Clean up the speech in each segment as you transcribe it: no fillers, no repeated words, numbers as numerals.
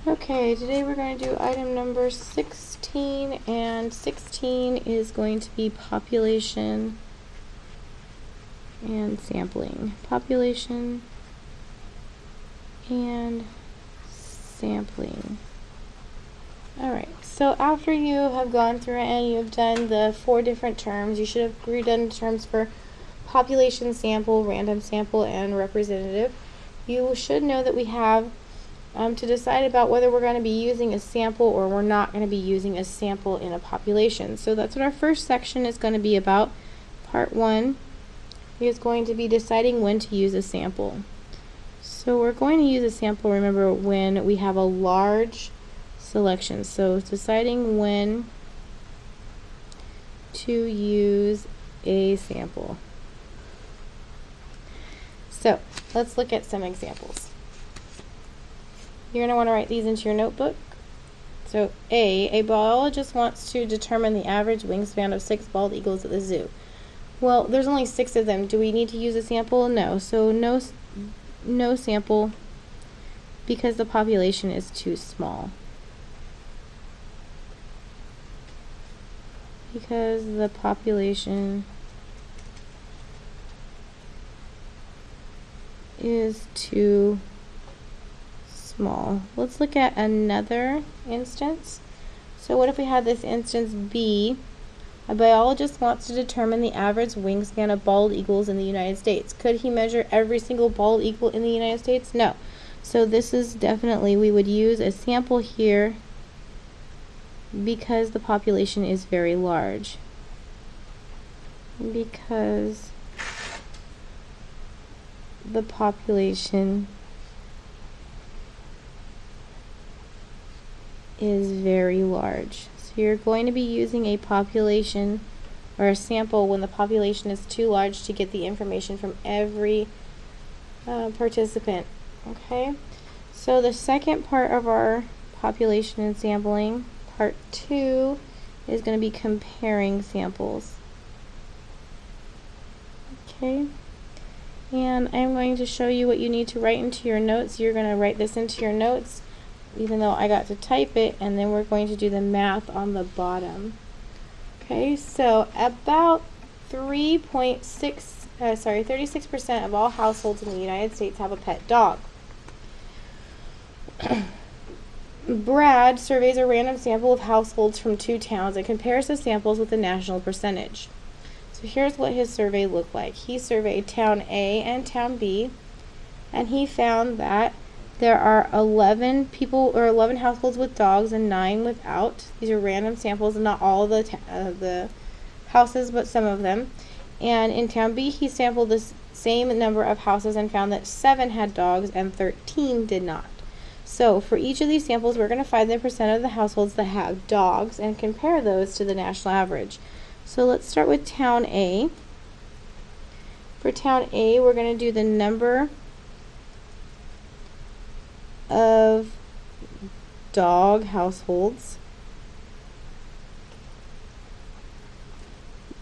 Okay, today we're going to do item number 16, and 16 is going to be population and sampling. Population and sampling. Alright, so after you have gone through and you have done the 4 different terms, you should have redone the terms for population sample, random sample, and representative. You should know that we have to decide about whether we're going to be using a sample or we're not going to be using a sample in a population. So that's what our first section is going to be about. Part 1 is going to be deciding when to use a sample. So we're going to use a sample, remember, when we have a large selection. So it's deciding when to use a sample. So let's look at some examples. You're going to want to write these into your notebook. So a biologist wants to determine the average wingspan of 6 bald eagles at the zoo. Well, there's only 6 of them. Do we need to use a sample? No. So no sample because the population is too small. Because the population is too small. Let's look at another instance. So what if we had this instance B? A biologist wants to determine the average wingspan of bald eagles in the United States. Could he measure every single bald eagle in the United States? No. So this is definitely, we would use a sample here because the population is very large. Because the population is very large. So you're going to be using a population or a sample when the population is too large to get the information from every participant. Okay, so the second part of our population and sampling, part 2, is going to be comparing samples. Okay, and I'm going to show you what you need to write into your notes. You're going to write this into your notes, even though I got to type it, and then we're going to do the math on the bottom. Okay, so about 36% of all households in the United States have a pet dog. Brad surveys a random sample of households from 2 towns and compares the samples with the national percentage. So here's what his survey looked like. He surveyed town A and town B, and he found that there are 11 households with dogs and 9 without. These are random samples, and not all the houses, but some of them. And in town B, he sampled the same number of houses and found that 7 had dogs and 13 did not. So for each of these samples, we're going to find the percent of the households that have dogs and compare those to the national average. So let's start with town A. For town A, we're going to do the number of dog households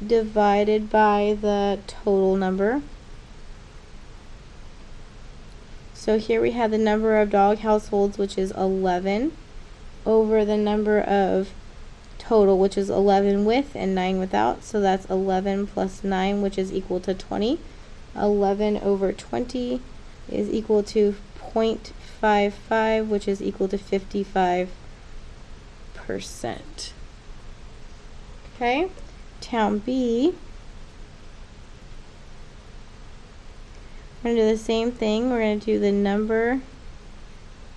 divided by the total number. So here we have the number of dog households, which is 11, over the number of total, which is 11 with and 9 without. So that's 11 plus 9, which is equal to 20. 11 over 20 is equal to 0.55, which is equal to 55%. Okay, town B, we're going to do the same thing. We're going to do the number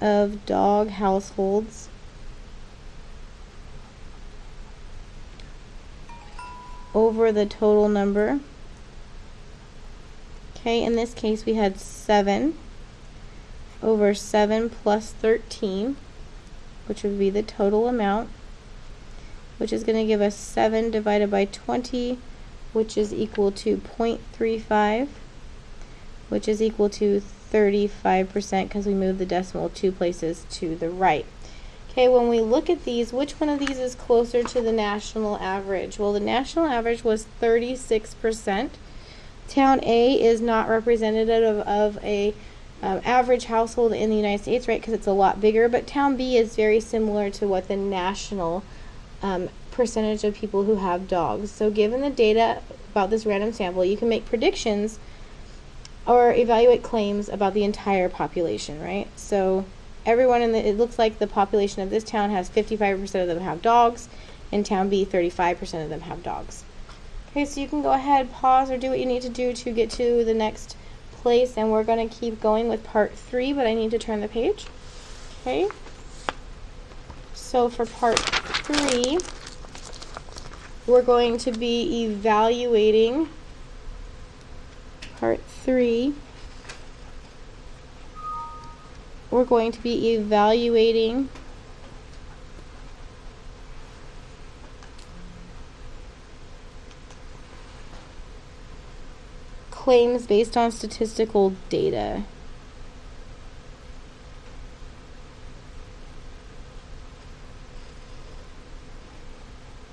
of dog households over the total number. Okay, in this case we had 7 over 7 plus 13, which would be the total amount, which is going to give us 7 divided by 20, which is equal to 0.35, which is equal to 35% because we moved the decimal 2 places to the right. Okay, when we look at these, which one of these is closer to the national average? Well, the national average was 36%. Town A is not representative of a average household in the United States, right, because it's a lot bigger, but town B is very similar to what the national percentage of people who have dogs. So given the data about this random sample, you can make predictions or evaluate claims about the entire population, right? So everyone it looks like the population of this town has 55% of them have dogs. In town B, 35% of them have dogs. Okay, so you can go ahead, pause, or do what you need to do to get to the next place, and we're going to keep going with part 3, but I need to turn the page. Okay, so for part 3, we're going to be evaluating part 3. We're going to be evaluating claims based on statistical data.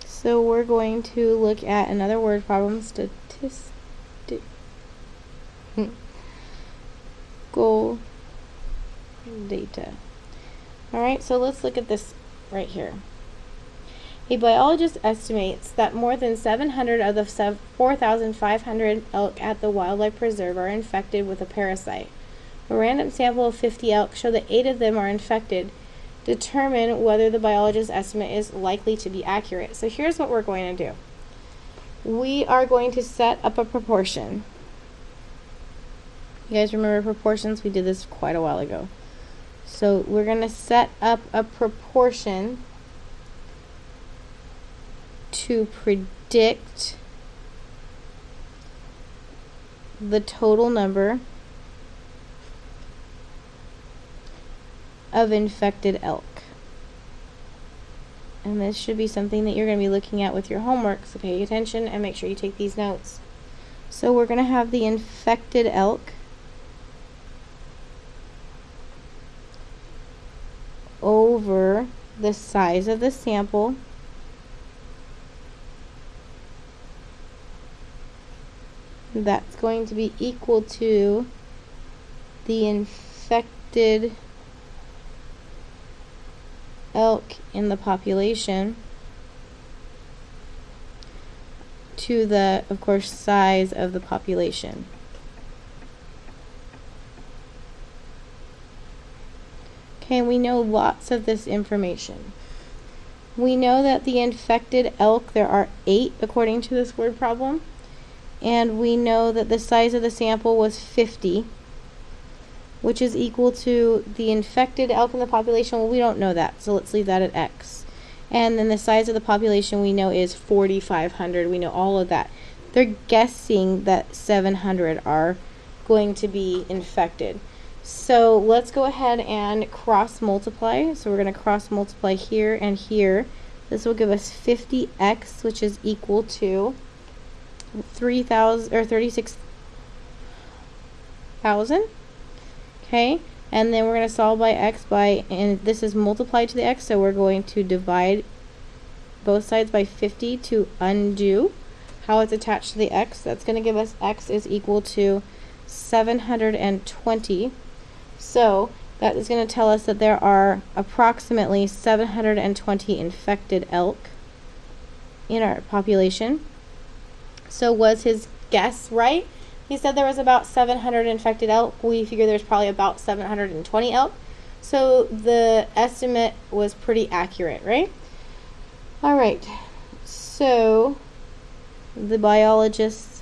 So we're going to look at another word problem, statistical data. Alright, so let's look at this right here. A biologist estimates that more than 700 of the 4,500 elk at the wildlife preserve are infected with a parasite. A random sample of 50 elk show that 8 of them are infected. Determine whether the biologist's estimate is likely to be accurate. So here's what we're going to do. We are going to set up a proportion. You guys remember proportions? We did this quite a while ago. So we're going to set up a proportion to predict the total number of infected elk. And this should be something that you're going to be looking at with your homework, so pay attention and make sure you take these notes. So we're going to have the infected elk over the size of the sample that's going to be equal to the infected elk in the population to the, of course, size of the population. Okay, we know lots of this information. We know that the infected elk, there are 8 according to this word problem. And we know that the size of the sample was 50, which is equal to the infected elk in the population. Well, we don't know that, so let's leave that at X. And then the size of the population we know is 4,500. We know all of that. They're guessing that 700 are going to be infected. So let's go ahead and cross multiply. So we're going to cross multiply here and here. This will give us 50x, which is equal to 3,000 or 36,000. Okay, and then we're going to solve by x by, and this is multiplied to the x, so we're going to divide both sides by 50 to undo how it's attached to the x. That's going to give us x is equal to 720. So that is going to tell us that there are approximately 720 infected elk in our population. So was his guess right? He said there was about 700 infected elk. We figure there's probably about 720 elk. So the estimate was pretty accurate, right? All right. So the biologist's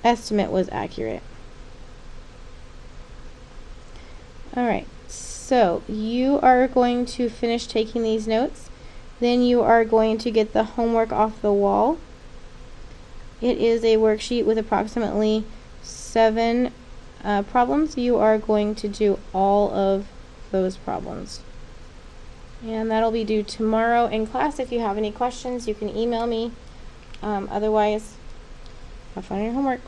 estimate was accurate. All right. So you are going to finish taking these notes. Then you are going to get the homework off the wall. It is a worksheet with approximately 7 problems. You are going to do all of those problems. And that'll be due tomorrow in class. If you have any questions, you can email me. Otherwise, have fun on your homework.